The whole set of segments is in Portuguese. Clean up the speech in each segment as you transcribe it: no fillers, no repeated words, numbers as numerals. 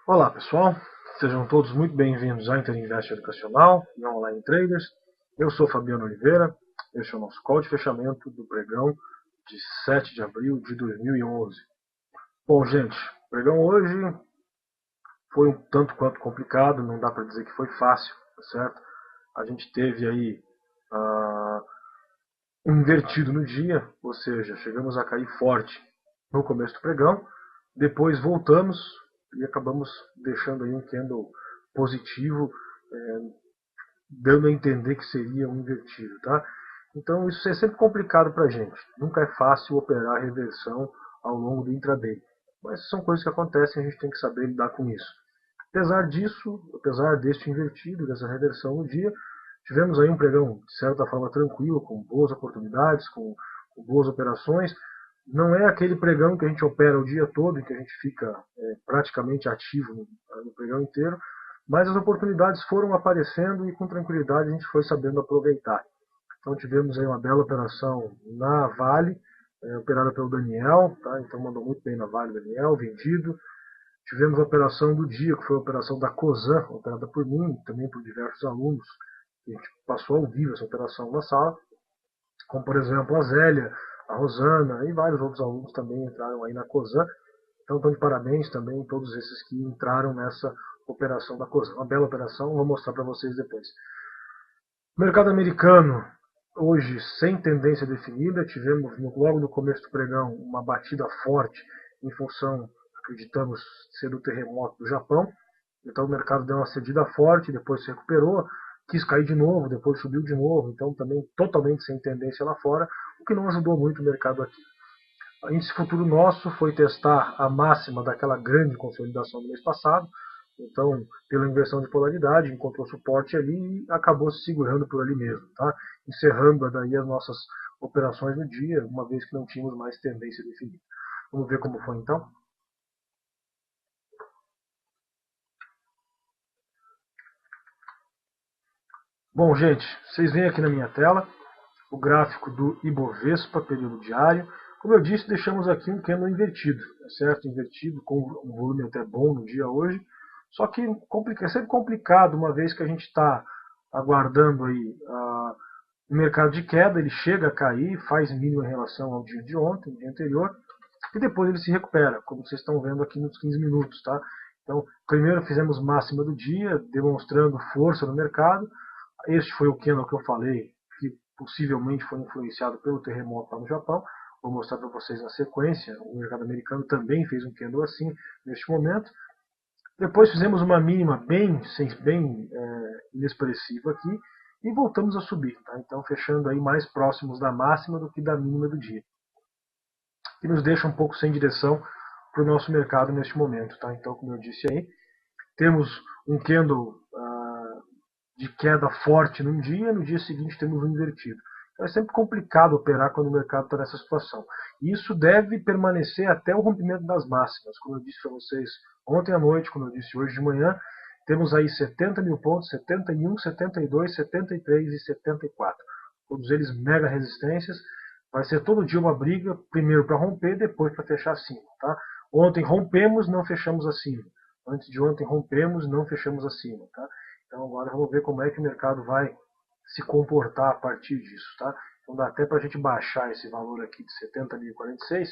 Olá pessoal, sejam todos muito bem-vindos à Interinvest Educacional e Online Traders. Eu sou Fabiano Oliveira, este é o nosso call de fechamento do pregão de 7 de abril de 2011. Bom, gente, o pregão hoje foi um tanto quanto complicado, não dá para dizer que foi fácil, tá certo? A gente teve aí um invertido no dia, ou seja, chegamos a cair forte no começo do pregão, depois voltamos e acabamos deixando aí um candle positivo, dando a entender que seria um invertido, tá? Então isso é sempre complicado para a gente. Nunca é fácil operar reversão ao longo do intraday. Mas são coisas que acontecem e a gente tem que saber lidar com isso. Apesar disso, apesar deste invertido, dessa reversão no dia, tivemos aí um pregão de certa forma tranquilo, com boas oportunidades, com boas operações. Não é aquele pregão que a gente opera o dia todo, em que a gente fica praticamente ativo no pregão inteiro, mas as oportunidades foram aparecendo e com tranquilidade a gente foi sabendo aproveitar. Então tivemos aí uma bela operação na Vale, operada pelo Daniel, tá? Então mandou muito bem na Vale, Daniel, vendido. Tivemos a operação do dia, que foi a operação da COSAN, operada por mim, também por diversos alunos. A gente passou ao vivo essa operação na sala, como por exemplo a Zélia, a Rosana e vários outros alunos também entraram aí na COSAN. Então estão de parabéns também todos esses que entraram nessa operação da COSAN. Uma bela operação, vou mostrar para vocês depois. O mercado americano, hoje sem tendência definida, tivemos logo no começo do pregão uma batida forte em função, acreditamos, ser do terremoto do Japão. Então o mercado deu uma cedida forte, depois se recuperou, quis cair de novo, depois subiu de novo, então também totalmente sem tendência lá fora, o que não ajudou muito o mercado aqui. O índice futuro nosso foi testar a máxima daquela grande consolidação do mês passado, então, pela inversão de polaridade, encontrou suporte ali e acabou se segurando por ali mesmo, tá? Encerrando daí as nossas operações no dia, uma vez que não tínhamos mais tendência definida. Vamos ver como foi então? Bom, gente, vocês veem aqui na minha tela o gráfico do Ibovespa, período diário. Como eu disse, deixamos aqui um candle invertido, certo? Invertido, com um volume até bom no dia hoje. Só que é sempre complicado, uma vez que a gente está aguardando aí o mercado de queda, ele chega a cair, faz mínimo em relação ao dia de ontem, no dia anterior, e depois ele se recupera, como vocês estão vendo aqui nos 15 minutos, tá? Então, primeiro fizemos máxima do dia, demonstrando força no mercado. Este foi o candle que eu falei, que possivelmente foi influenciado pelo terremoto lá no Japão. Vou mostrar para vocês na sequência. O mercado americano também fez um candle assim neste momento. Depois fizemos uma mínima bem inexpressiva aqui e voltamos a subir. Tá? Então fechando aí mais próximos da máxima do que da mínima do dia. Que nos deixa um pouco sem direção para o nosso mercado neste momento. Tá? Então, como eu disse aí, temos um candle de queda forte num dia, no dia seguinte temos um invertido. Então é sempre complicado operar quando o mercado está nessa situação. E isso deve permanecer até o rompimento das máximas. Como eu disse para vocês ontem à noite, como eu disse hoje de manhã, temos aí 70 mil pontos, 71, 72, 73 e 74. Todos eles mega resistências. Vai ser todo dia uma briga, primeiro para romper, depois para fechar acima. Tá? Ontem rompemos, não fechamos acima. Antes de ontem rompemos, não fechamos acima. Tá? Então agora vamos ver como é que o mercado vai se comportar a partir disso. Tá? Então dá até para a gente baixar esse valor aqui de 70.046,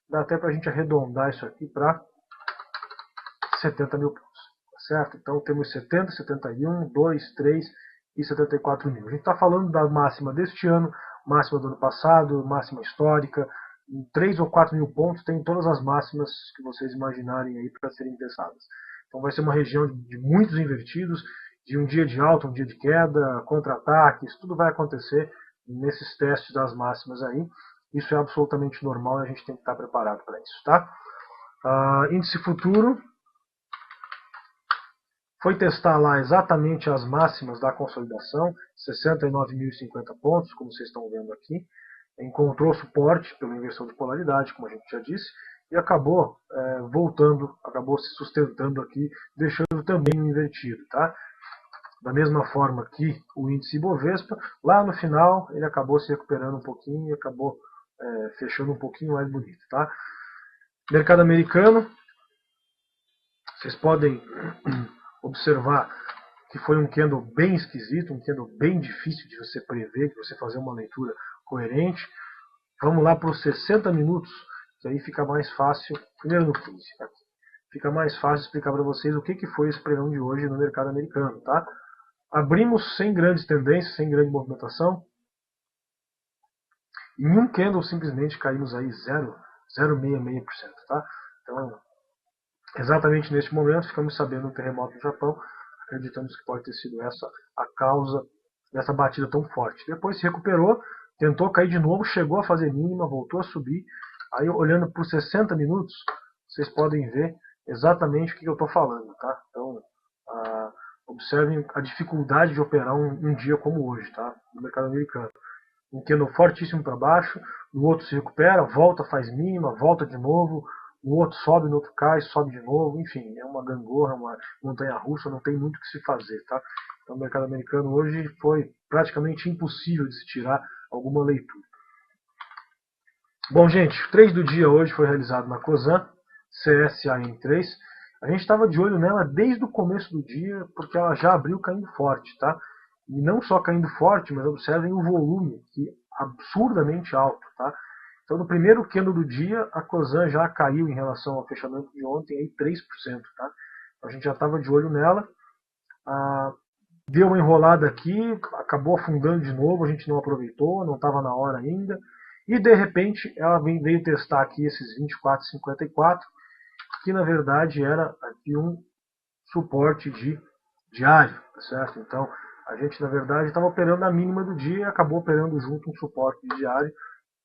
dá até para a gente arredondar isso aqui para 70 mil pontos. Tá certo? Então temos 70, 71, 2, 3 e 74 mil. A gente está falando da máxima deste ano, máxima do ano passado, máxima histórica. Em 3 ou 4 mil pontos tem todas as máximas que vocês imaginarem aí para serem testadas. Então vai ser uma região de muitos invertidos, de um dia de alta, um dia de queda, contra-ataques, tudo vai acontecer nesses testes das máximas aí. Isso é absolutamente normal e a gente tem que estar preparado para isso, tá? Índice futuro foi testar lá exatamente as máximas da consolidação, 69.050 pontos, como vocês estão vendo aqui. Encontrou suporte pela inversão de polaridade, como a gente já disse, e acabou voltando, acabou se sustentando aqui, deixando também um invertido, tá? Da mesma forma que o índice Ibovespa, lá no final ele acabou se recuperando um pouquinho e acabou fechando um pouquinho mais bonito, tá? Mercado americano, Vocês podem observar que foi um candle bem esquisito, um candle bem difícil de você prever, de você fazer uma leitura coerente. Vamos lá para os 60 minutos, que aí fica mais fácil, primeiro no 15, aqui. Fica mais fácil explicar para vocês o que foi esse pregão de hoje no mercado americano, tá? Abrimos sem grandes tendências, sem grande movimentação. Em um candle simplesmente caímos aí 0,66%, tá? Então, exatamente neste momento, ficamos sabendo do terremoto no Japão. Acreditamos que pode ter sido essa a causa dessa batida tão forte. Depois se recuperou, tentou cair de novo, chegou a fazer mínima, voltou a subir. Aí, olhando por 60 minutos, vocês podem ver exatamente o que eu estou falando, tá? Então, observem a dificuldade de operar um dia como hoje, tá? No mercado americano. Um candle fortíssimo para baixo, o outro se recupera, volta, faz mínima, volta de novo, o outro sobe, no outro cai, sobe de novo, enfim, é uma gangorra, uma montanha-russa, não tem muito o que se fazer, tá? Então o mercado americano hoje foi praticamente impossível de se tirar alguma leitura. Bom, gente, o trade do dia hoje foi realizado na Cosan, CSAN3. A gente estava de olho nela desde o começo do dia, porque ela já abriu caindo forte, tá? E não só caindo forte, mas observem o volume, que é absurdamente alto, tá? Então, no primeiro candle do dia, a Cosan já caiu em relação ao fechamento de ontem, aí 3%, tá? Então, a gente já estava de olho nela. Deu uma enrolada aqui, acabou afundando de novo, a gente não aproveitou, não estava na hora ainda. E, de repente, ela veio testar aqui esses 24,54, que, na verdade, era aqui um suporte diário, tá certo? Então, a gente, na verdade, estava operando a mínima do dia e acabou operando junto um suporte diário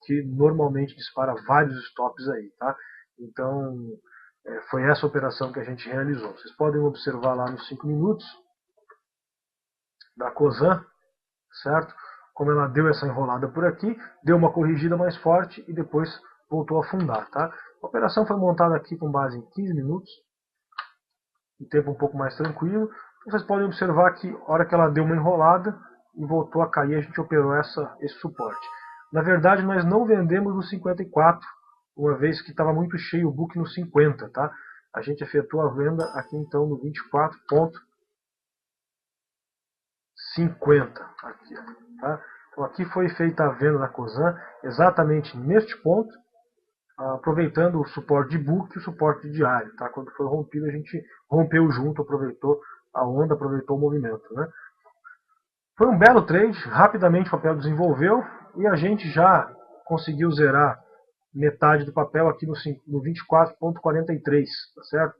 que normalmente dispara vários stops aí, tá? Então, foi essa operação que a gente realizou. Vocês podem observar lá nos 5 minutos da Cosan, certo? Como ela deu essa enrolada por aqui, deu uma corrigida mais forte e depois voltou a afundar, tá? A operação foi montada aqui com base em 15 minutos, um tempo um pouco mais tranquilo. Vocês podem observar que a hora que ela deu uma enrolada e voltou a cair, a gente operou esse suporte. Na verdade, nós não vendemos no 54, uma vez que estava muito cheio o book no 50, tá? A gente efetuou a venda aqui então no 24,50. Aqui, tá? Então aqui foi feita a venda da Cosan exatamente neste ponto, aproveitando o suporte de book e o suporte diário, tá? Quando foi rompido, a gente rompeu junto, aproveitou a onda, aproveitou o movimento, né? Foi um belo trade, rapidamente o papel desenvolveu e a gente já conseguiu zerar metade do papel aqui no 24,43, tá certo?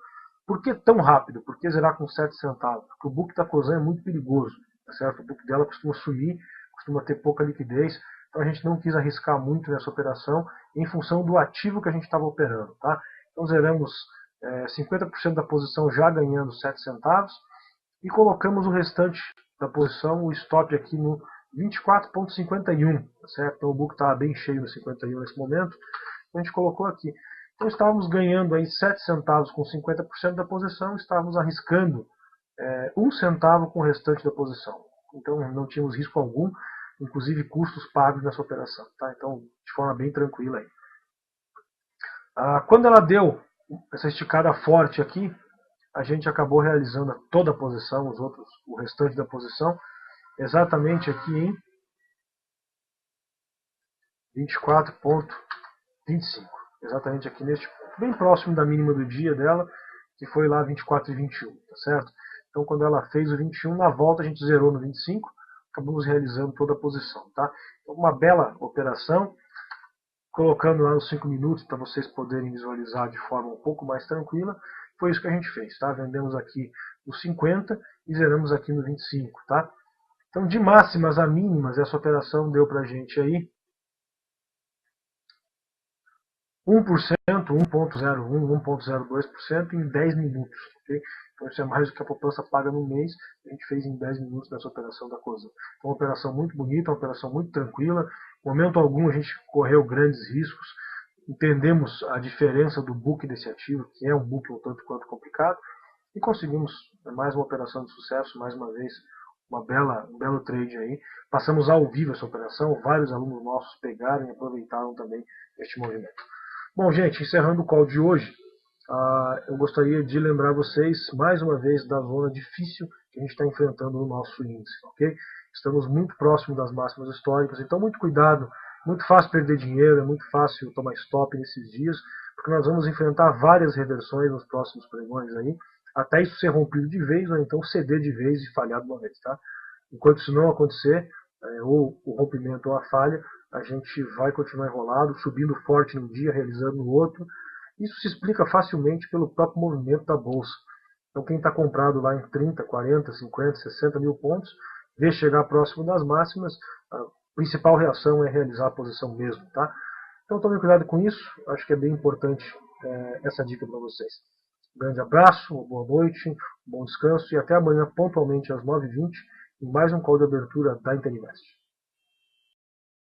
Por que tão rápido? Por que zerar com 7 centavos? Porque o book da Cosan é muito perigoso, tá certo? O book dela costuma sumir, costuma ter pouca liquidez, então a gente não quis arriscar muito nessa operação em função do ativo que a gente estava operando, tá? Então zeramos 50% da posição já ganhando 7 centavos e colocamos o restante da posição, o stop aqui no 24,51, tá certo? Então o book estava bem cheio no 51 nesse momento, então a gente colocou aqui. Então estávamos ganhando aí 7 centavos com 50% da posição, estávamos arriscando 1 centavo com o restante da posição. Então não tínhamos risco algum, inclusive custos pagos nessa operação, tá? Então de forma bem tranquila aí. Quando ela deu essa esticada forte aqui, a gente acabou realizando toda a posição, o restante da posição, exatamente aqui em 24,25. Exatamente aqui neste ponto, bem próximo da mínima do dia dela, que foi lá 24,21, tá certo? Então quando ela fez o 21, na volta a gente zerou no 25, acabamos realizando toda a posição, tá? Então, uma bela operação, colocando lá os 5 minutos para vocês poderem visualizar de forma um pouco mais tranquila. Foi isso que a gente fez, tá? Vendemos aqui no 50 e zeramos aqui no 25, tá? Então, de máximas a mínimas, essa operação deu pra gente aí 1%, 1,01%, 1,02% em 10 minutos, ok? Então, isso é mais do que a poupança paga no mês, a gente fez em 10 minutos nessa operação da Cosan. Então, uma operação muito bonita, uma operação muito tranquila. Em momento algum a gente correu grandes riscos, entendemos a diferença do book desse ativo, que é um book um tanto quanto complicado, e conseguimos mais uma operação de sucesso, mais uma vez, um belo trade aí. Passamos ao vivo essa operação, vários alunos nossos pegaram e aproveitaram também este movimento. Bom, gente, encerrando o call de hoje, eu gostaria de lembrar vocês, mais uma vez, da zona difícil que a gente está enfrentando no nosso índice, ok? Estamos muito próximos das máximas históricas, então muito cuidado, muito fácil perder dinheiro, é muito fácil tomar stop nesses dias, porque nós vamos enfrentar várias reversões nos próximos pregões aí, até isso ser rompido de vez, ou então ceder de vez e falhar de uma vez, tá? Enquanto isso não acontecer, ou o rompimento ou a falha, a gente vai continuar enrolado, subindo forte num dia, realizando no outro. Isso se explica facilmente pelo próprio movimento da bolsa. Então quem está comprado lá em 30, 40, 50, 60 mil pontos, vê chegar próximo das máximas, a principal reação é realizar a posição mesmo, tá? Então tomem cuidado com isso, acho que é bem importante essa dica para vocês. Um grande abraço, uma boa noite, um bom descanso e até amanhã pontualmente às 9h20 em mais um call de abertura da Interinvest.